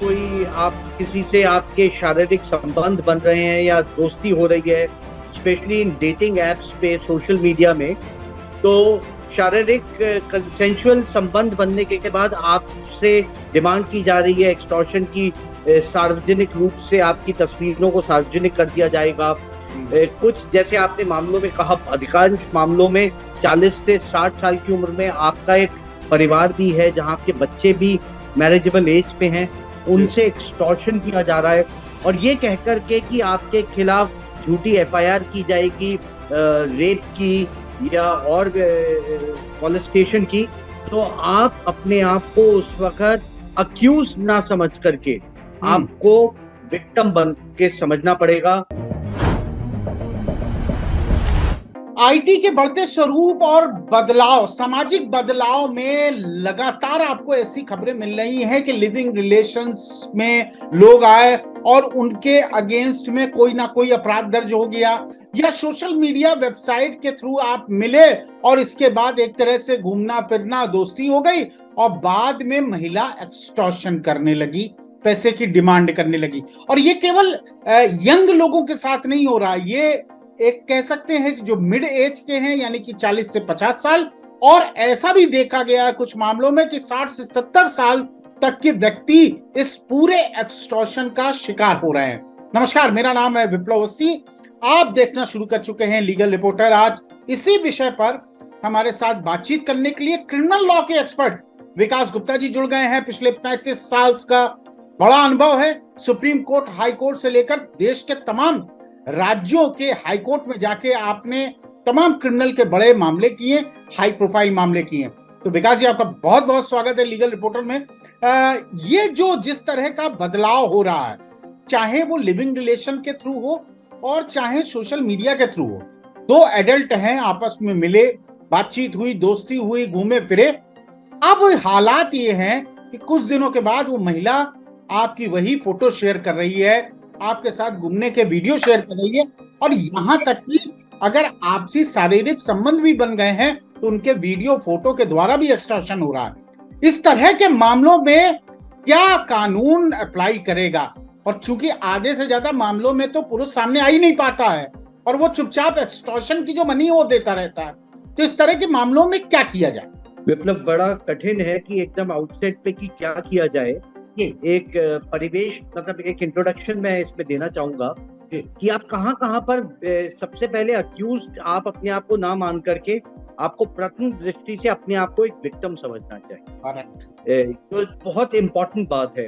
कोई आप किसी से आपके शारीरिक संबंध बन रहे हैं या दोस्ती हो रही है, स्पेशली इन डेटिंग एप्स पे, सोशल मीडिया में, तो शारीरिक कंसेंशुअल संबंध बनने के बाद आपसे डिमांड की जा रही है एक्सटॉर्शन की, सार्वजनिक रूप से आपकी तस्वीरों को सार्वजनिक कर दिया जाएगा। कुछ जैसे आपने मामलों में कहा, अधिकांश मामलों में 40 से 60 साल की उम्र में आपका एक परिवार भी है जहां आपके बच्चे भी मैरिजेबल एज पे हैं, उनसे एक्सटॉर्शन किया जा रहा है और ये कहकर के कि आपके खिलाफ झूठी एफआईआर की जाएगी, रेप की या और मॉलेस्टेशन की, तो आप अपने आप को उस वक्त अक्यूज ना समझ करके आपको विक्टिम बन के समझना पड़ेगा। आईटी के बढ़ते स्वरूप और बदलाव, सामाजिक बदलाव में लगातार आपको ऐसी खबरें मिल रही हैं कि लिविंग रिलेशंस में लोग आए और उनके अगेंस्ट में कोई ना कोई अपराध दर्ज हो गया, या सोशल मीडिया वेबसाइट के थ्रू आप मिले और इसके बाद एक तरह से घूमना फिरना, दोस्ती हो गई और बाद में महिला एक्सटॉर्शन करने लगी, पैसे की डिमांड करने लगी। और ये केवल यंग लोगों के साथ नहीं हो रहा, ये एक कह सकते हैं कि जो मिड एज के हैं, यानी कि 40 से 50 साल, और ऐसा भी देखा गया है कुछ मामलों में कि 60 से 70 साल तक के व्यक्ति इस पूरे एक्सटॉर्शन का शिकार हो रहे हैं। नमस्कार, मेरा नाम है विप्लव अवस्थी, आप देखना शुरू कर चुके हैं लीगल रिपोर्टर। आज इसी विषय पर हमारे साथ बातचीत करने के लिए क्रिमिनल लॉ के एक्सपर्ट विकास गुप्ता जी जुड़ गए हैं। पिछले 35 साल का बड़ा अनुभव है, सुप्रीम कोर्ट, हाई कोर्ट से लेकर देश के तमाम राज्यों के हाई कोर्ट में जाके आपने तमाम क्रिमिनल के बड़े मामले किए, हाई प्रोफाइल मामले किए। तो विकास जी, आपका बहुत बहुत स्वागत है लीगल रिपोर्टर में। ये जो जिस तरह का बदलाव हो रहा है, चाहे वो लिविंग रिलेशन के थ्रू हो और चाहे सोशल मीडिया के थ्रू हो, दो एडल्ट हैं, आपस में मिले, बातचीत हुई, दोस्ती हुई, घूमे फिरे। अब हालात ये हैं कि कुछ दिनों के बाद वो महिला आपकी वही फोटो शेयर कर रही है, आपके साथ घूमने के वीडियो शेयर कर रही है, और यहां तक कि अगर आपसी शारीरिक संबंध भी बन गए हैं तो उनके वीडियो फोटो के द्वारा भी एक्सटॉर्शन हो रहा है। इस तरह के मामलों में क्या कानून अप्लाई करेगा? और चूंकि आधे से ज्यादा मामलों में तो पुरुष सामने आ ही नहीं पाता है और वो चुपचाप एक्सटॉर्शन की जो मनी वो देता रहता है, तो इस तरह के मामलों में क्या किया जाए? विप्लव, बड़ा कठिन है कि एकदम आउटसेट पे कि क्या किया जाए। एक परिवेश, मतलब एक इंट्रोडक्शन मैं इसमें देना चाहूंगा कि आप कहां पर सबसे पहले अक्यूज्ड आप अपने आप को ना मान करके आपको प्रथम दृष्टि से अपने आप को एक विक्टिम समझना चाहिए। तो बहुत इंपॉर्टेंट बात है।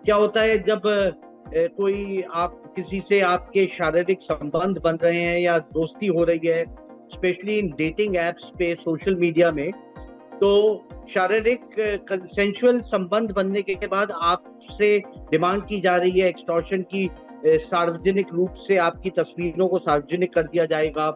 क्या होता है जब कोई आप किसी से आपके शारीरिक संबंध बन रहे हैं या दोस्ती हो रही है, स्पेशली इन डेटिंग एप्स पे, सोशल मीडिया में, तो शारीरिक कंसेंशुअल संबंध बनने के बाद आपसे डिमांड की जा रही है एक्सटॉर्शन की, सार्वजनिक रूप से आपकी तस्वीरों को सार्वजनिक कर दिया जाएगा।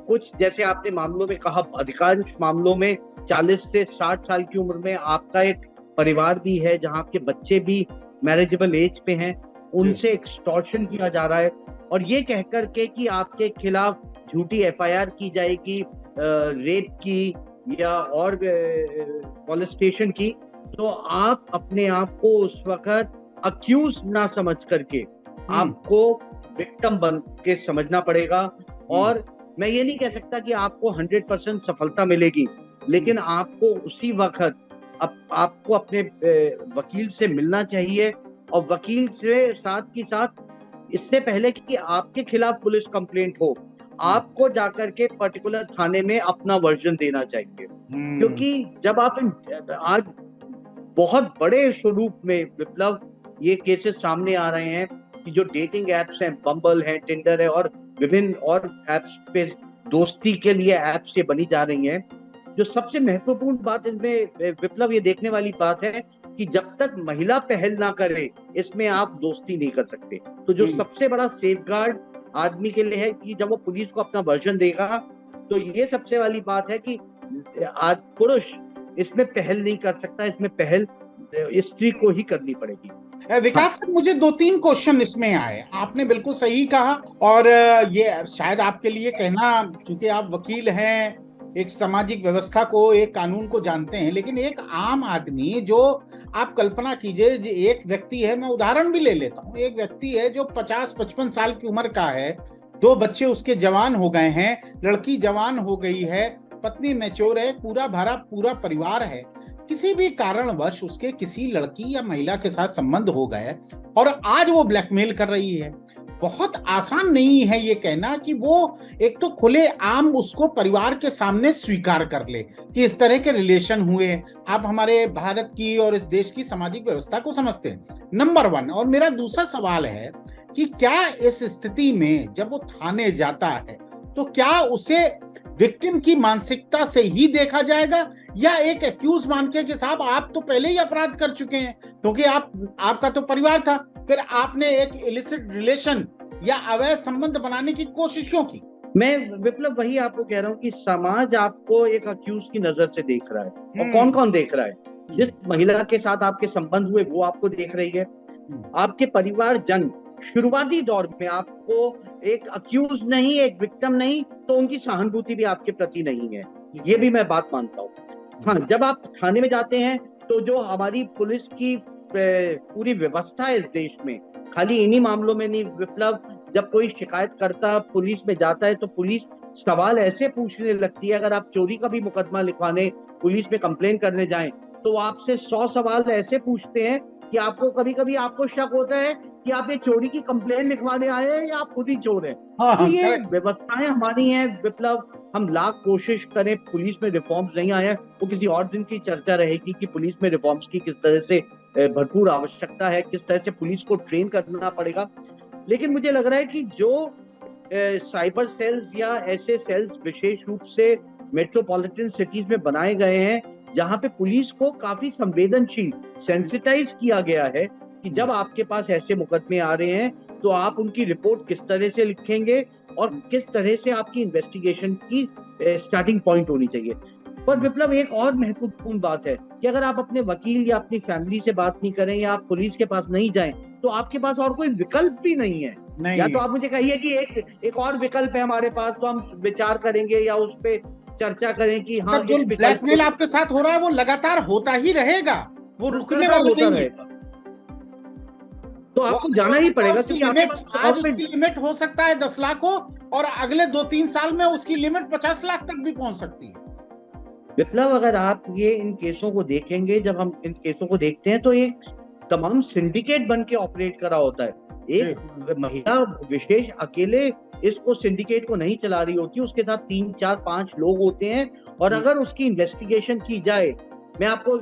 कुछ जैसे आपने मामलों में कहा, अधिकांश मामलों में 40 से 60 साल की उम्र में आपका एक परिवार भी है जहां आपके बच्चे भी मैरिजेबल एज पे हैं, उनसे एक्सटॉर्शन किया जा रहा है और ये कहकर के कि आपके खिलाफ झूठी एफआईआर की जाएगी, रेप की या और मॉलेस्टेशन की, तो आप अपने आप को उस वक्त अक्यूज ना समझ करके आपको विक्टिम बन के समझना पड़ेगा। और मैं ये नहीं कह सकता कि आपको 100% सफलता मिलेगी, लेकिन आपको उसी वक्त आपको अपने वकील से मिलना चाहिए और वकील से साथ की साथ, इससे पहले कि आपके खिलाफ पुलिस कंप्लेंट हो, आपको जाकर के पर्टिकुलर थाने में अपना वर्जन देना चाहिए। क्योंकि जब आप आज बहुत बड़े स्वरूप में, विप्लव, ये केसेस सामने आ रहे हैं कि जो डेटिंग एप्स हैं, बम्बल है, टिंडर है और विभिन्न और एप्स पे दोस्ती के लिए एप्स ये बनी जा रही हैं। जो सबसे महत्वपूर्ण बात इनमें, विप्लव, ये देखने वाली बात है कि जब तक महिला पहल ना करे, इसमें आप दोस्ती नहीं कर सकते। तो जो सबसे बड़ा सेफगार्ड आदमी के लिए है कि जब वो पुलिस को अपना वर्जन देगा, तो ये सबसे वाली बात है कि आज पुरुष इसमें पहल नहीं कर सकता, इसमें पहल स्त्री को ही करनी पड़ेगी। विकास सर, मुझे 2-3 क्वेश्चन इसमें आए। आपने बिल्कुल सही कहा, और ये शायद आपके लिए कहना, क्योंकि आप वकील हैं, एक सामाजिक व्यवस्था को, एक कानून को जानते हैं, लेकिन एक आम आदमी जो आप कल्पना कीजिए, एक व्यक्ति है, मैं उदाहरण भी ले लेता हूँ, एक व्यक्ति है जो 50-55 साल की उम्र का है, 2 बच्चे उसके जवान हो गए हैं, लड़की जवान हो गई है, पत्नी मैच्योर है, पूरा भरा पूरा परिवार है, किसी भी कारणवश उसके किसी लड़की या महिला के साथ संबंध हो गए और आज वो ब्लैकमेल कर रही है। बहुत आसान नहीं है ये कहना कि वो एक तो खुले आम उसको परिवार के सामने स्वीकार कर ले कि इस तरह के रिलेशन हुए। आप हमारे भारत की और इस देश की सामाजिक व्यवस्था को समझते हैं, नंबर 1। और मेरा दूसरा सवाल है कि क्या इस स्थिति में जब वो थाने जाता है तो क्या उसे विक्टिम की मानसिकता से ही देखा जाएगा या एक एक्यूज मान के कि साहब आप तो पहले ही अपराध कर चुके हैं, क्योंकि आपका तो परिवार था, फिर आपने एक इलिसिट रिलेशन या अवैध संबंध बनाने की कोशिश क्यों की? मैं विप्लव वही आपको कह रहा हूँ कि समाज आपको एक अक्यूज की नजर से देख रहा है। और कौन कौन देख रहा है? जिस महिला के साथ आपके संबंध हुए वो आपको देख रही है, आपके परिवार जन शुरुआती दौर में आपको एक अक्यूज नहीं, एक विक्टिम नहीं, तो उनकी सहानुभूति भी आपके प्रति नहीं है, ये भी मैं बात मानता हूँ। हाँ, जब आप थाने में जाते हैं तो जो हमारी पुलिस की पूरी व्यवस्था है इस देश में, खाली इन्हीं मामलों में नहीं विप्लव, जब कोई शिकायतकर्ता पुलिस में जाता है तो पुलिस सवाल ऐसे पूछने लगती है, अगर आप चोरी का भी मुकदमा लिखवाने पुलिस में कंप्लेन करने जाएं तो आपसे 100 सवाल ऐसे पूछते हैं कि आपको कभी कभी आपको शक होता है कि आप ये चोरी की कंप्लेन लिखवाने आए हैं या आप खुद ही चोर हैं। तो ये व्यवस्थाएं हमारी हैं विप्लव, हम लाख कोशिश करें, पुलिस में रिफॉर्म्स नहीं आए हैं, वो किसी और दिन की चर्चा रहेगी कि पुलिस में रिफॉर्म्स की किस तरह से भरपूर आवश्यकता है, किस तरह से पुलिस को ट्रेन करना पड़ेगा। लेकिन मुझे लग रहा है कि जो साइबर सेल्स या ऐसे सेल्स विशेष रूप से मेट्रोपॉलिटन सिटीज में बनाए गए हैं जहां पे पुलिस को काफी संवेदनशील, सेंसिटाइज किया गया है कि जब आपके पास ऐसे मुकदमे आ रहे हैं तो आप उनकी रिपोर्ट किस तरह से लिखेंगे और किस तरह से आपकी इन्वेस्टिगेशन की स्टार्टिंग पॉइंट होनी चाहिए। पर विप्लव, एक और महत्वपूर्ण बात है कि अगर आप अपने वकील या अपनी फैमिली से बात नहीं करें या आप पुलिस के पास नहीं जाएं तो आपके पास और कोई विकल्प भी नहीं है। या तो आप मुझे कहिए कि एक और विकल्प है हमारे पास, तो हम विचार करेंगे या उस पे चर्चा करें कि हाँ, जो ब्लैकमेल आपके साथ हो रहा है वो लगातार होता ही रहेगा, वो रुकने वाला नहीं है, तो आपको जाना ही पड़ेगा। आज उसकी लिमिट हो सकता है 10 लाख हो और अगले 2-3 साल में उसकी लिमिट 50 लाख तक भी पहुंच सकती है। विप्लव, अगर आप ये इन केसों को देखेंगे, जब हम इन केसों को देखते हैं तो एक तमाम सिंडिकेट बन के ऑपरेट करा होता है। एक महिला विशेष अकेले इसको सिंडिकेट को नहीं चला रही होती, उसके साथ 3, 4, 5 लोग होते हैं। और अगर उसकी इन्वेस्टिगेशन की जाए, मैं आपको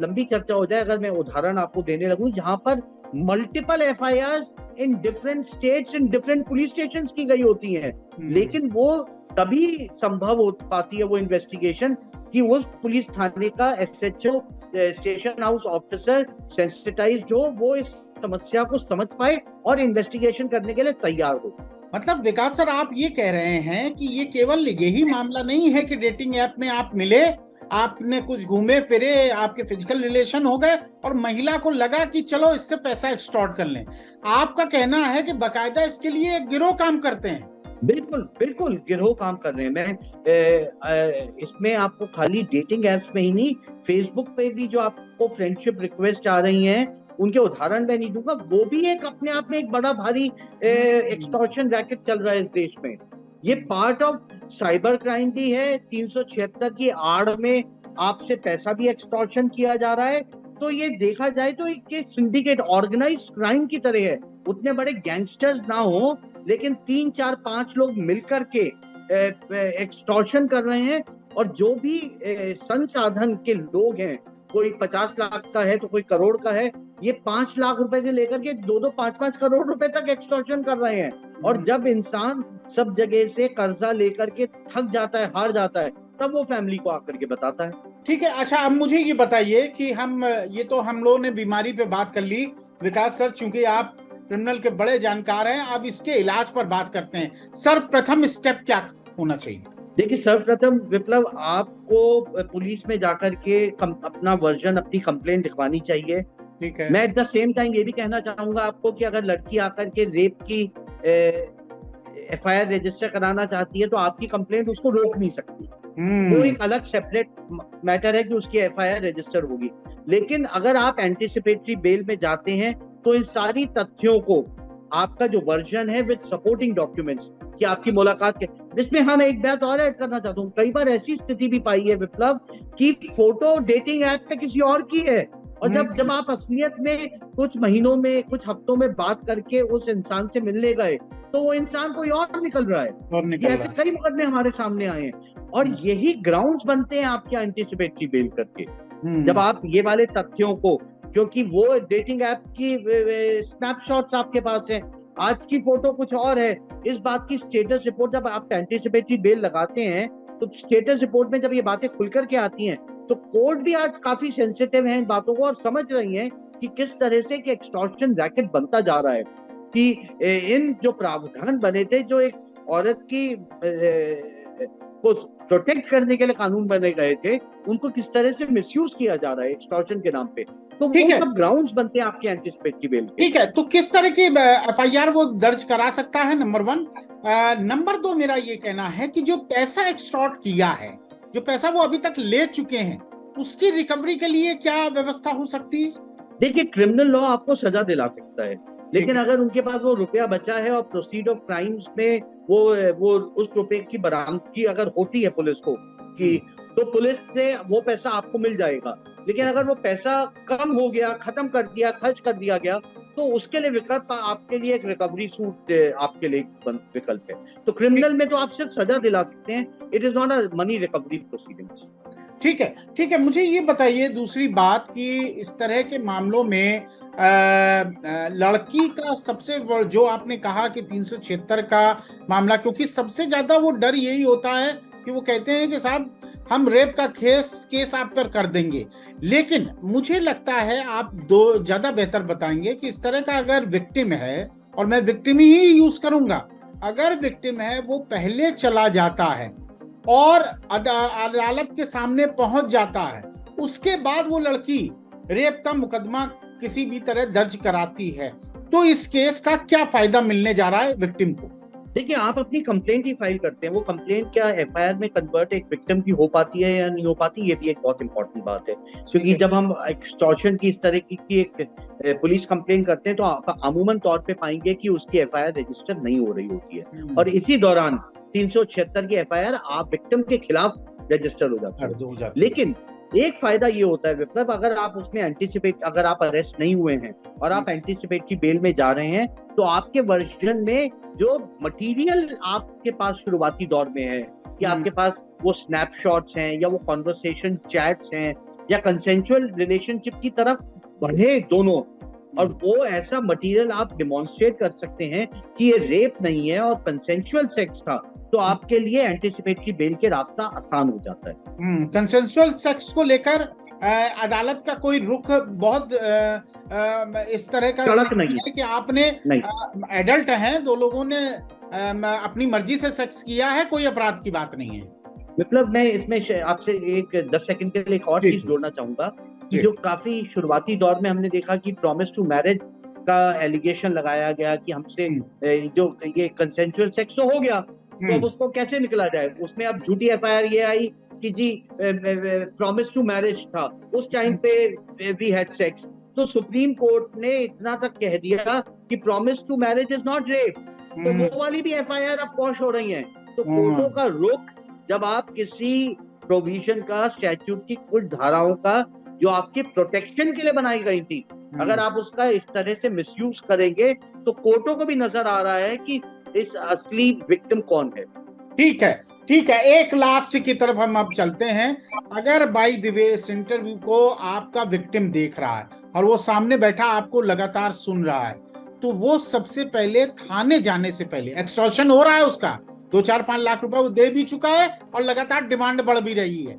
लंबी चर्चा हो जाए, अगर मैं उदाहरण आपको देने लगूं जहां पर multiple FIRs in different states in different police stations की गई होती हैं, लेकिन वो तभी संभव हो पाती है वो इन्वेस्टिगेशन कि उस पुलिस थाने का SHO, station house officer sensitised हो, वो इस समस्या को समझ पाए और इन्वेस्टिगेशन करने के लिए तैयार हो। मतलब विकास सर, आप ये कह रहे हैं कि ये केवल यही मामला नहीं है कि डेटिंग ऐप में आप मिले, आपने कुछ घूमे फिरे, आपके फिजिकल रिलेशन हो गए और महिला को लगा कि चलो इससे पैसा एक्सटॉर्ट कर लें। आपका कहना है कि बाकायदा इसके लिए एक गिरोह काम करते हैं। बिल्कुल बिल्कुल, गिरोह काम कर रहे हैं। मैं इसमें आपको खाली डेटिंग एप्स में ही नहीं, फेसबुक पे भी जो आपको फ्रेंडशिप रिक्वेस्ट आ रही हैं उनके उदाहरण मैं नहीं दूंगा, वो भी एक अपने आप में एक बड़ा भारी एक्सटॉर्शन रैकेट चल रहा है इस देश में। ये पार्ट ऑफ साइबर क्राइम भी है। 376 की आड़ में आपसे पैसा भी एक्सटॉर्शन किया जा रहा है। तो ये देखा जाए तो एक सिंडिकेट ऑर्गेनाइज क्राइम की तरह है। उतने बड़े गैंगस्टर्स ना हो, लेकिन 3, 4, 5 लोग मिलकर के एक्सटॉर्शन कर रहे हैं। और जो भी संसाधन के लोग हैं, कोई 50 लाख का है तो कोई करोड़ का है, ये 5 लाख रुपए से लेकर के 2-2, 5-5 करोड़ रुपए तक एक्सटॉर्शन कर रहे हैं। और जब इंसान सब जगह से कर्जा लेकर के थक जाता है, हार जाता है, तब वो फैमिली को आकर के बताता है। ठीक है, अच्छा अब मुझे ये बताइए कि ये तो हम लोगों ने बीमारी पे बात कर ली। विकास सर, चूंकि आप क्रिमिनल के बड़े जानकार हैं, अब इसके इलाज पर बात करते हैं। सर्वप्रथम स्टेप क्या होना चाहिए? देखिए, सर्वप्रथम विप्लव, आपको पुलिस में जाकर के अपना वर्जन, अपनी कंप्लेंट लिखवानी चाहिए। ठीक है। मैं एट द सेम टाइम ये भी कहना चाहूंगा आपको कि अगर लड़की आकर के रेप की FIR रजिस्टर कराना चाहती है तो आपकी कंप्लेंट उसको रोक नहीं सकती। वो एक अलग सेपरेट मैटर है कि उसकी एफआईआर रजिस्टर होगी। लेकिन अगर आप एंटीसिपेटरी बेल में जाते हैं तो इन सारी तथ्यों को, आपका जो वर्जन है विद सपोर्टिंग डॉक्यूमेंट्स कि आपकी मुलाकात के, जिसमें हम एक बात और ऐड करना चाहता हूँ, कई बार ऐसी स्थिति भी पाई है विप्लव कि फोटो डेटिंग ऐप पे किसी और की है, और जब आप असलियत में कुछ महीनों में, कुछ हफ्तों में बात करके उस इंसान से मिलने गए तो वो इंसान कोई और निकल रहा है। ये ऐसे कई मुकदमे हमारे सामने आए हैं, और यही ग्राउंड्स बनते हैं आपके एंटीसिपेटरी बेल करके, जब आप ये वाले तथ्यों को, क्योंकि वो डेटिंग ऐप की स्नैपशॉट्स आपके पास हैं, आज की फोटो कुछ और है, इस बात की स्टेटस रिपोर्ट जब आप एंटीसिपेटरी बेल लगाते हैं तो स्टेटस रिपोर्ट में जब ये बातें खुल करके आती हैं तो कोर्ट भी आज काफी सेंसिटिव है इन बातों को और समझ रही है कि किस तरह से कि एक्सटॉर्शन रैकेट बनता जा रहा है, कि इन जो प्रावधान बने थे, जो एक औरत की को प्रोटेक्ट करने के लिए कानून बने गए थे, उनको किस तरह से मिसयूज किया जा रहा है एक्सटॉर्शन के नाम पे। तो वो सब ग्राउंड्स बनते हैं आपके एंटीसिपेटरी बेल के। ठीक है, तो किस तरह की एफआईआर वो दर्ज करा सकता है, नंबर 1। नंबर 2, मेरा ये कहना है कि जो पैसा एक्सटॉर्ट किया है, जो पैसा वो अभी तक ले चुके हैं, उसकी रिकवरी के लिए क्या व्यवस्था हो सकती है? देखिए, क्रिमिनल लॉ आपको सजा दिला सकता है, लेकिन अगर उनके पास वो रुपया बचा है और प्रोसीड ऑफ क्राइम्स में वो उस रुपए की बरामदगी अगर होती है पुलिस को कि, तो पुलिस से वो पैसा आपको मिल जाएगा। लेकिन अगर वो पैसा कम हो गया, खत्म कर दिया, खर्च कर दिया गया, तो उसके लिए विकल्प आपके लिए एक रिकवरी सूट आपके लिए विकल्प है। तो क्रिमिनल में तो आप सिर्फ सजा दिला सकते हैं, it is not a money recovery proceedings. ठीक है, ठीक है। मुझे ये बताइए दूसरी बात कि इस तरह के मामलों में लड़की का सबसे जो आपने कहा कि 376 का मामला, क्योंकि सबसे ज्यादा वो डर यही होता है कि वो कहते हैं कि साहब हम रेप का केस आप पर कर देंगे। लेकिन मुझे लगता है आप ज्यादा बेहतर बताएंगे कि इस तरह का अगर विक्टिम है, और मैं विक्टिम ही यूज करूंगा, अगर विक्टिम है वो पहले चला जाता है और अदालत के सामने पहुंच जाता है, उसके बाद वो लड़की रेप का मुकदमा किसी भी तरह दर्ज कराती है, तो इस केस का क्या फायदा मिलने जा रहा है विक्टिम को? देखिए, आप अपनी कंप्लेंट ही फाइल करते हैं, वो कंप्लेंट क्या एफआईआर में कन्वर्ट एक विक्टिम की हो पाती है या नहीं हो पाती, ये भी एक बहुत इंपॉर्टेंट बात है। क्योंकि जब हम एक्सटॉर्शन की इस तरह की एक पुलिस कंप्लेंट करते हैं तो आप अमूमन तौर पे पाएंगे कि उसकी एफआईआर रजिस्टर नहीं हो रही होती है, और इसी दौरान 376 की एफआईआर आप विक्टिम के खिलाफ रजिस्टर हो जाती है। लेकिन एक फायदा ये होता है विप्लव, अगर आप उसमें अगर आप अरेस्ट नहीं हुए हैं और आप एंटीसिपेटरी बेल में जा रहे हैं, तो आपके वर्जन में जो मटेरियल आपके पास शुरुआती दौर में है, कि आपके पास वो स्नैपशॉट्स हैं या वो कॉन्वर्सेशन चैट्स हैं या कंसेंसुअल रिलेशनशिप की तरफ बढ़े दोनों, और वो ऐसा मटेरियल आप डिमॉन्स्ट्रेट कर सकते हैं कि ये रेप नहीं है और कंसेंसुअल सेक्स था, तो आपके लिए एंटीसिपेटरी बेल के रास्ता आसान हो जाता है। कंसेंसुअल सेक्स को लेकर अदालत का कोई रुख बहुत इस तरह का कड़क नहीं है कि आपने एडल्ट हैं, दो लोगों ने अपनी मर्जी से सेक्स किया है, कोई अपराध की बात नहीं है। मतलब मैं इसमें आपसे एक 10 सेकंड के लिए एक और चीज जोड़ना चाहूंगा कि जो काफी शुरुआती दौर में हमने देखा कि प्रॉमिस टू मैरिज का एलिगेशन लगाया गया कि हमसे जो ये कंसेंसुअल सेक्स तो हो गया, तो अब उसको कैसे निकला जाए, उसमें अब झूठी एफआईआर ये आई कि जी प्रॉमिस टू मैरिज था, उस टाइम पे वी हैड सेक्स, तो सुप्रीम कोर्ट ने इतना तक कह दिया कि promise to marriage is not rape, तो वो वाली भी एफआईआर अब पॉश हो रही है। तो कोर्टों का रुख, जब आप किसी प्रोविजन का, स्टैट्यूट की कुछ धाराओं का जो आपके प्रोटेक्शन के लिए बनाई गई थी, अगर आप उसका इस तरह से मिसयूज करेंगे तो कोर्टों को भी नजर आ रहा है कि इस असली विक्टिम कौन है। ठीक है, ठीक है। एक लास्ट की तरफ हम अब चलते हैं। अगर बाय द वे इस इंटरव्यू को आपका विक्टिम देख रहा है और वो सामने बैठा आपको लगातार सुन रहा है, तो वो सबसे पहले थाने जाने से पहले, एक्सटॉर्शन हो रहा है उसका, 2-4-5 लाख रुपए वो दे भी चुका है और लगातार डिमांड बढ़ भी रही है,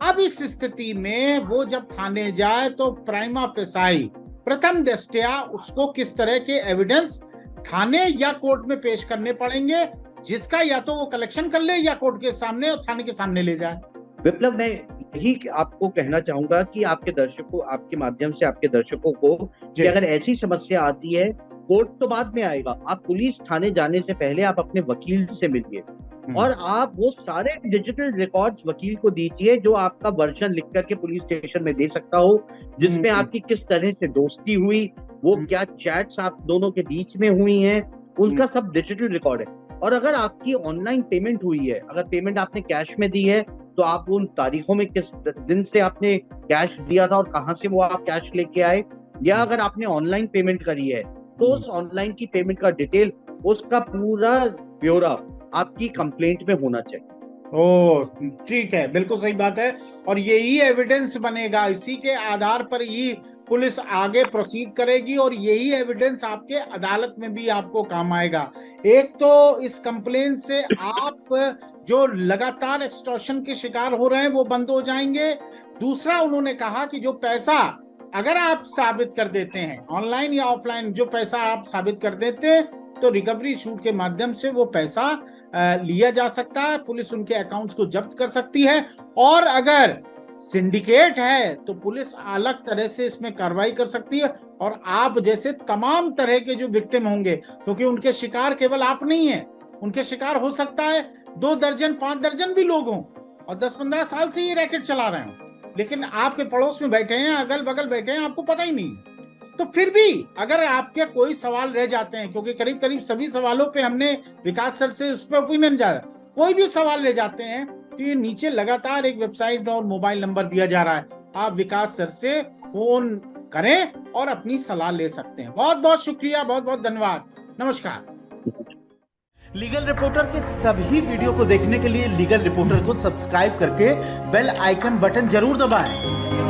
अब इस स्थिति में वो जब थाने जाए तो प्राइमा फेसाई, प्रथम दृष्टया उसको किस तरह के एविडेंस थाने या कोर्ट में पेश करने पड़ेंगे, जिसका या तो वो कलेक्शन कर ले या कोर्ट के सामने और थाने के सामने ले जाए? विप्लव, मैं यही आपको कहना चाहूंगा कि आपके दर्शकों, आपके माध्यम से आपके दर्शकों को, कि अगर ऐसी समस्या आती है, कोर्ट तो बाद में आएगा, आप पुलिस थाने जाने से पहले आप अपने वकील से मिलिए, और आप वो सारे डिजिटल रिकॉर्ड्स वकील को दीजिए, जो आपका वर्जन लिख करके पुलिस स्टेशन में दे सकता हो, जिसमें आपकी किस तरह से दोस्ती हुई, वो क्या चैट्स आप दोनों के बीच में हुई हैं, उनका सब डिजिटल रिकॉर्ड है। और अगर आपकी ऑनलाइन पेमेंट हुई है, अगर पेमेंट आपने कैश में दी है, तो आप उन तारीखों में किस दिन से आपने कैश दिया था और कहां से वो आप कैश लेके आए, या अगर आपने ऑनलाइन पेमेंट करी है तो उस ऑनलाइन की पेमेंट का डिटेल, उसका पूरा ब्यौरा आपकी कंप्लेंट में होना चाहिए। ओ ठीक है, बिल्कुल सही बात है। और यही एविडेंस बनेगा, इसी के आधार पर ही पुलिस आगे प्रोसीड करेगी और यही एविडेंस आपके अदालत में भी आपको काम आएगा। एक तो इस कंप्लेन से आप जो लगातार एक्सटॉर्शन के शिकार हो रहे हैं वो बंद हो जाएंगे। दूसरा, उन्होंने कहा कि जो पैसा अगर आप साबित कर देते हैं ऑनलाइन या ऑफलाइन, जो पैसा आप साबित कर देते हैं तो रिकवरी शूट के माध्यम से वो पैसा लिया जा सकता है, पुलिस उनके अकाउंट्स को जब्त कर सकती है। और अगर सिंडिकेट है तो पुलिस अलग तरह से इसमें कार्रवाई कर सकती है। और आप जैसे तमाम तरह के जो विक्टिम होंगे, क्योंकि उनके शिकार केवल आप नहीं है, उनके शिकार हो सकता है 2 दर्जन 5 दर्जन भी लोग हों और 10-15 साल से ये रैकेट चला रहे हों, लेकिन आपके पड़ोस में बैठे हैं, अगल बगल बैठे हैं, आपको पता ही नहीं। तो फिर भी अगर आपके कोई सवाल रह जाते हैं, क्योंकि करीब करीब सभी सवालों पे हमने विकास सर से उस पर ओपिनियन जाना, कोई भी सवाल रह जाते हैं तो ये नीचे लगातार एक वेबसाइट और मोबाइल नंबर दिया जा रहा है, आप विकास सर से फोन करें और अपनी सलाह ले सकते हैं। बहुत बहुत शुक्रिया, बहुत बहुत धन्यवाद, नमस्कार। लीगल रिपोर्टर के सभी वीडियो को देखने के लिए लीगल रिपोर्टर को सब्सक्राइब करके बेल आइकन बटन जरूर दबाएं।